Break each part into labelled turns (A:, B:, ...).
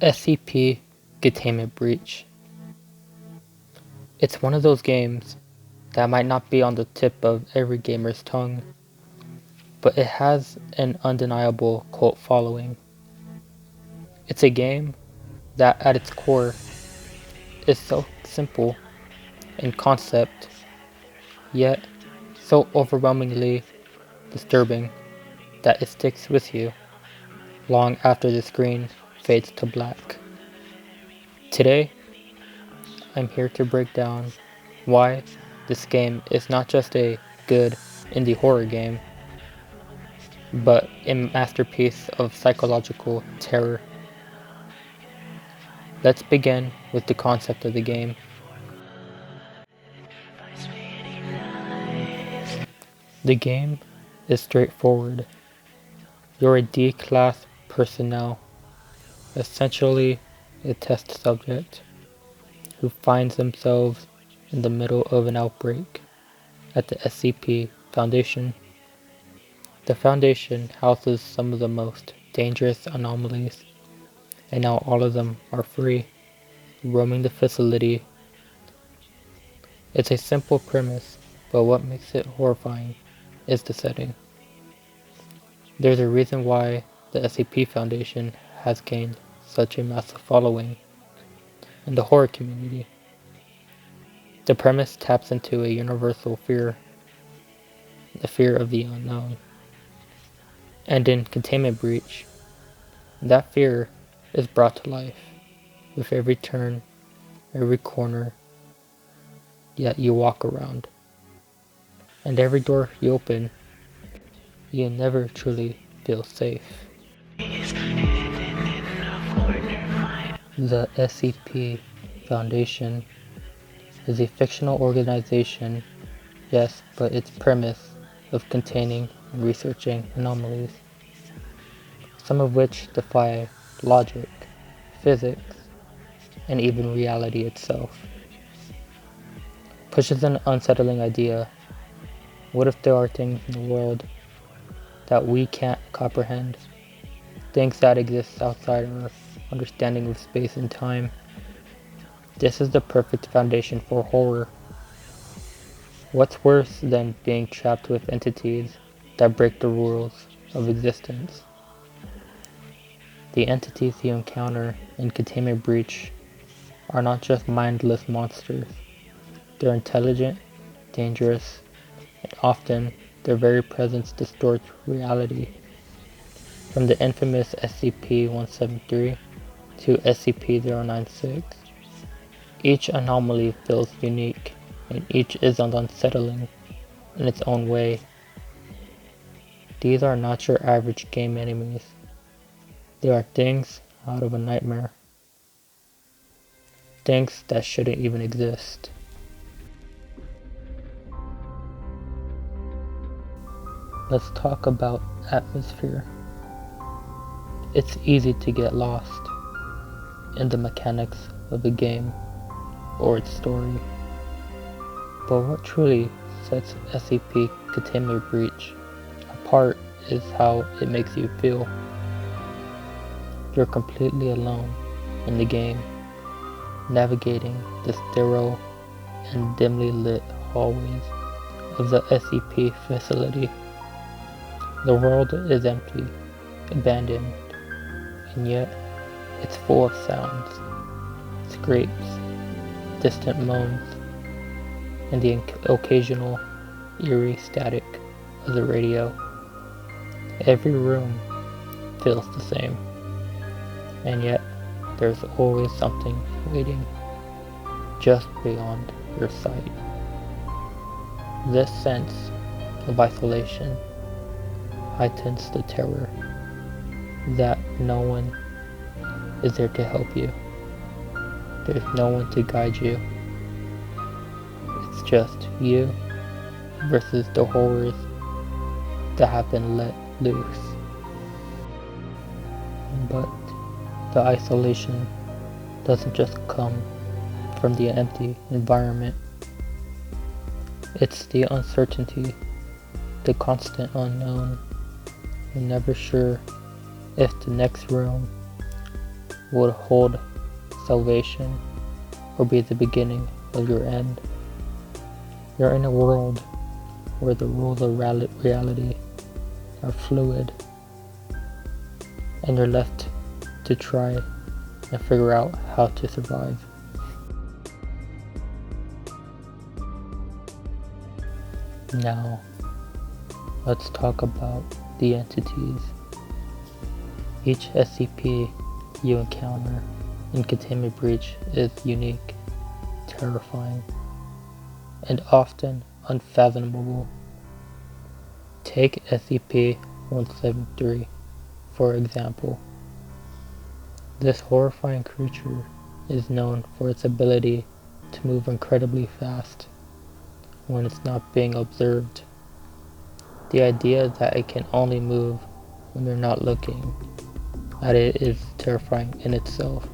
A: SCP Containment Breach. It's one of those games that might not be on the tip of every gamer's tongue, but it has an undeniable cult following. It's a game that at its core is so simple in concept, yet so overwhelmingly disturbing that it sticks with you long after the screen fades to black. Today, I'm here to break down why this game is not just a good indie horror game, but a masterpiece of psychological terror. Let's begin with the concept of the game. The game is straightforward. You're a D-class personnel, essentially a test subject, who finds themselves in the middle of an outbreak at the SCP Foundation. The Foundation houses some of the most dangerous anomalies, and now all of them are free, roaming the facility. It's a simple premise, but what makes it horrifying is the setting. There's a reason why the SCP Foundation has gained such a massive following in the horror community. The premise taps into a universal fear, the fear of the unknown. And in Containment Breach, that fear is brought to life with every turn, every corner that you walk around. And every door you open, you never truly feel safe. The SCP Foundation is a fictional organization, yes, but its premise of containing and researching anomalies, some of which defy logic, physics, and even reality itself, pushes an unsettling idea. What if there are things in the world that we can't comprehend? Things that exist outside our understanding of space and time. This is the perfect foundation for horror. What's worse than being trapped with entities that break the rules of existence? The entities you encounter in Containment Breach are not just mindless monsters. They're intelligent, dangerous, and often their very presence distorts reality. From the infamous SCP-173 to SCP-096, each anomaly feels unique, and each is unsettling in its own way. These are not your average game enemies. They are things out of a nightmare. Things that shouldn't even exist. Let's talk about atmosphere. It's easy to get lost in the mechanics of a game or its story. But what truly sets SCP Containment Breach apart is how it makes you feel. You're completely alone in the game, navigating the sterile and dimly lit hallways of the SCP facility. The world is empty, abandoned, and yet it's full of sounds, scrapes, distant moans, and the occasional eerie static of the radio. Every room feels the same, and yet there's always something waiting just beyond your sight. This sense of isolation heightens the terror that no one is there to help you. There's no one to guide you. It's just you versus the horrors that have been let loose. But the isolation doesn't just come from the empty environment. It's the uncertainty, the constant unknown. You're never sure if the next room would hold salvation or be the beginning of your end. You're in a world where the rules of reality are fluid, and you're left to try and figure out how to survive. Now, let's talk about the entities. Each SCP you encounter in Containment Breach is unique, terrifying, and often unfathomable. Take SCP-173, for example. This horrifying creature is known for its ability to move incredibly fast when it's not being observed. The idea that it can only move when you're not looking at it is terrifying in itself,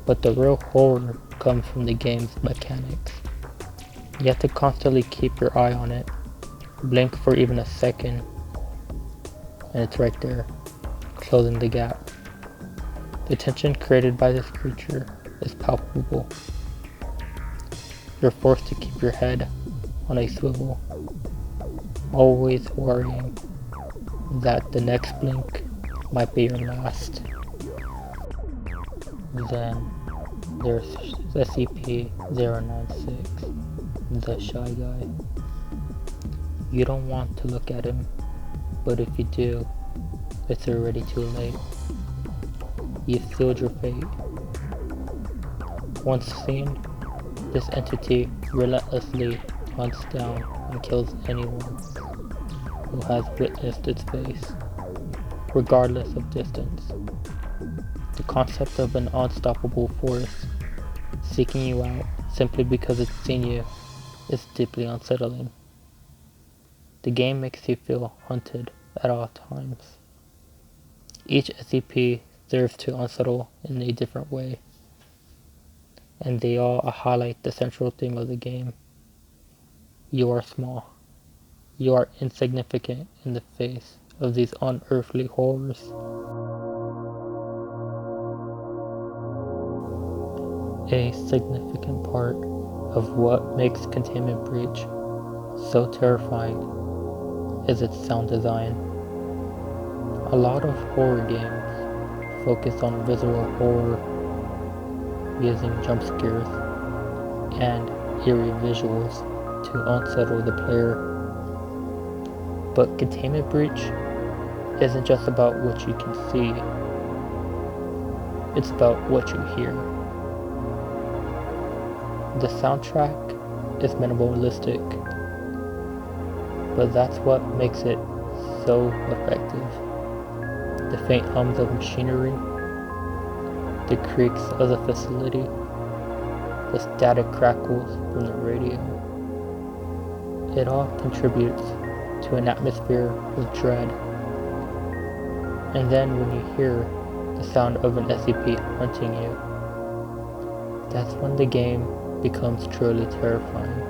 A: but the real horror comes from the game's mechanics. You have to constantly keep your eye on it, blink for even a second, and it's right there, closing the gap. The tension created by this creature is palpable. You're forced to keep your head on a swivel, always worrying that the next blink might be your last. Then there's SCP-096, the Shy Guy. You don't want to look at him, but if you do, it's already too late. You've sealed your fate. Once seen, this entity relentlessly hunts down and kills anyone who has witnessed its face, regardless of distance. The concept of an unstoppable force seeking you out simply because it's seen you is deeply unsettling. The game makes you feel hunted at all times. Each SCP serves to unsettle in a different way, and they all highlight the central theme of the game. You are small. You are insignificant in the face of these unearthly horrors. A significant part of what makes Containment Breach so terrifying is its sound design. A lot of horror games focus on visual horror, using jump scares and eerie visuals to unsettle the player. But Containment Breach isn't just about what you can see, it's about what you hear. The soundtrack is minimalistic, but that's what makes it so effective. The faint hums of machinery, the creaks of the facility, the static crackles from the radio. It all contributes to an atmosphere of dread. And then when you hear the sound of an SCP hunting you, that's when the game becomes truly terrifying.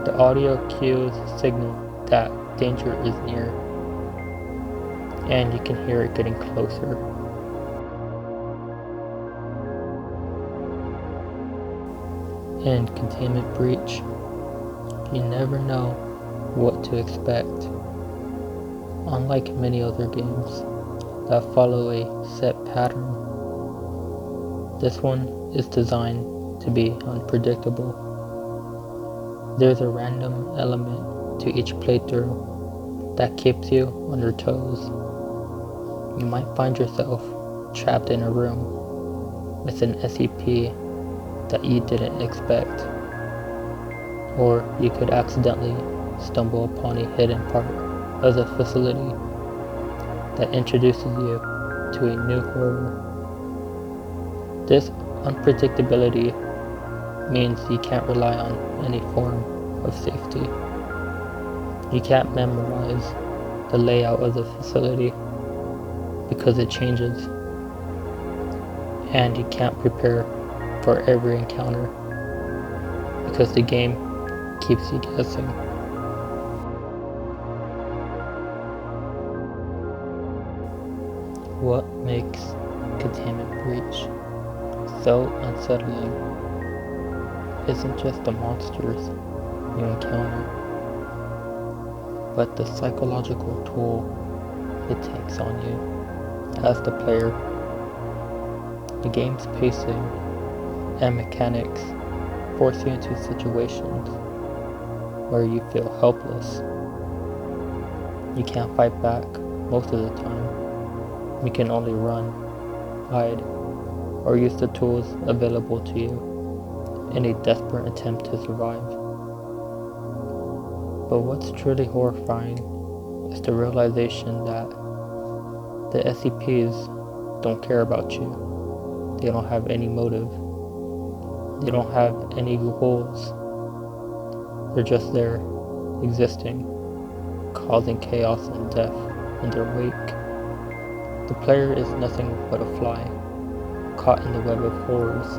A: The audio cues signal that danger is near, and you can hear it getting closer. In Containment Breach, you never know what to expect. Unlike many other games that follow a set pattern, this one is designed to be unpredictable. There's a random element to each playthrough that keeps you on your toes. You might find yourself trapped in a room with an SCP that you didn't expect, or you could accidentally stumble upon a hidden part of the facility that introduces you to a new horror. This unpredictability means you can't rely on any form of safety. You can't memorize the layout of the facility because it changes, and you can't prepare for every encounter because the game keeps you guessing. What makes Containment Breach, so unsettling, isn't just the monsters you encounter, but the psychological toll it takes on you as the player. The game's pacing and mechanics force you into situations where you feel helpless. You can't fight back most of the time. You can only run, hide, or use the tools available to you in a desperate attempt to survive. But what's truly horrifying is the realization that the SCPs don't care about you. They don't have any motive. They don't have any goals. They're just there, existing, causing chaos and death in their wake. The player is nothing but a fly, caught in the web of horrors.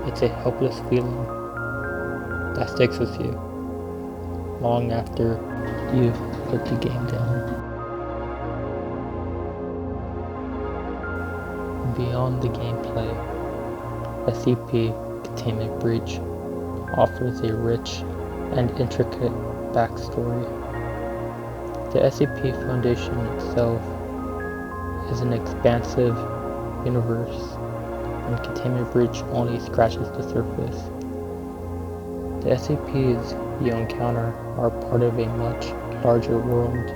A: It's a helpless feeling that sticks with you long after you've put the game down. Beyond the gameplay, SCP Containment Breach offers a rich and intricate backstory. The SCP Foundation itself is an expansive universe, and Containment Breach only scratches the surface. The SCPs you encounter are part of a much larger world,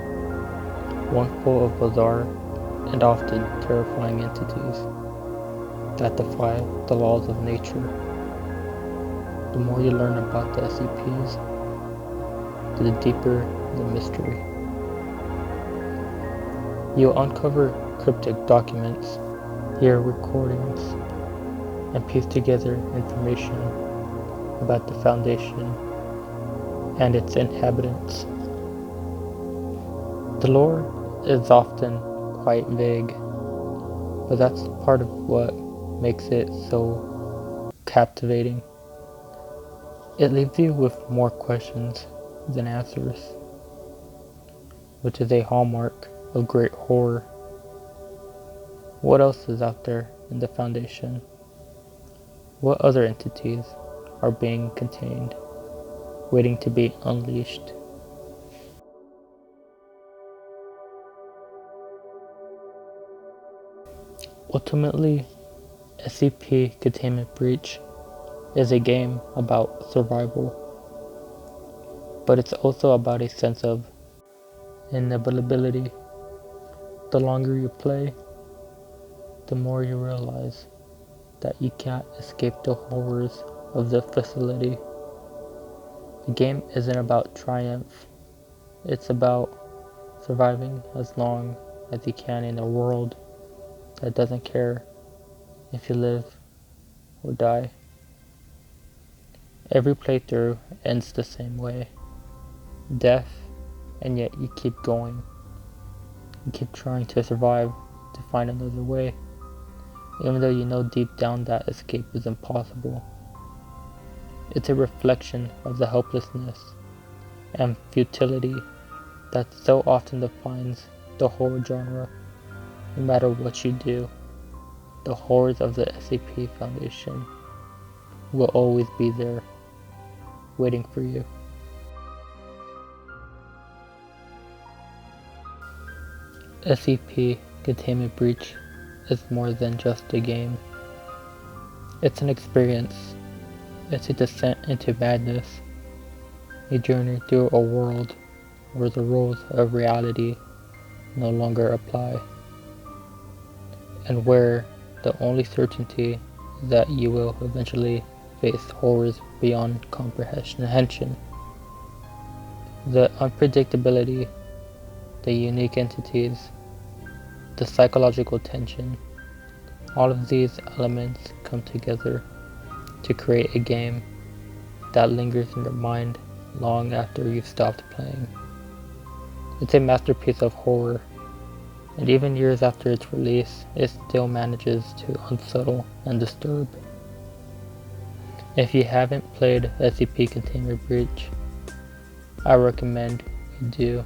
A: one full of bizarre and often terrifying entities that defy the laws of nature. The more you learn about the SCPs, the deeper the mystery. You'll uncover cryptic documents, hear recordings, and piece together information about the Foundation and its inhabitants. The lore is often quite vague, but that's part of what makes it so captivating. It leaves you with more questions than answers, which is a hallmark of great horror. What else is out there in the Foundation? What other entities are being contained, waiting to be unleashed? Ultimately, SCP Containment Breach is a game about survival, but it's also about a sense of inevitability. The longer you play, the more you realize that you can't escape the horrors of the facility. The game isn't about triumph, it's about surviving as long as you can in a world that doesn't care if you live or die. Every playthrough ends the same way. Death, and yet you keep going. You keep trying to survive, to find another way, even though you know deep down that escape is impossible. It's a reflection of the helplessness and futility that so often defines the horror genre. No matter what you do, the horrors of the SCP Foundation will always be there, waiting for you. SCP Containment Breach is more than just a game. It's an experience. It's a descent into madness, a journey through a world where the rules of reality no longer apply, and where the only certainty is that you will eventually face horrors beyond comprehension. The unpredictability, the unique entities, the psychological tension, all of these elements come together to create a game that lingers in your mind long after you've stopped playing. It's a masterpiece of horror, and even years after its release, it still manages to unsettle and disturb. If you haven't played SCP Containment Breach, I recommend you do.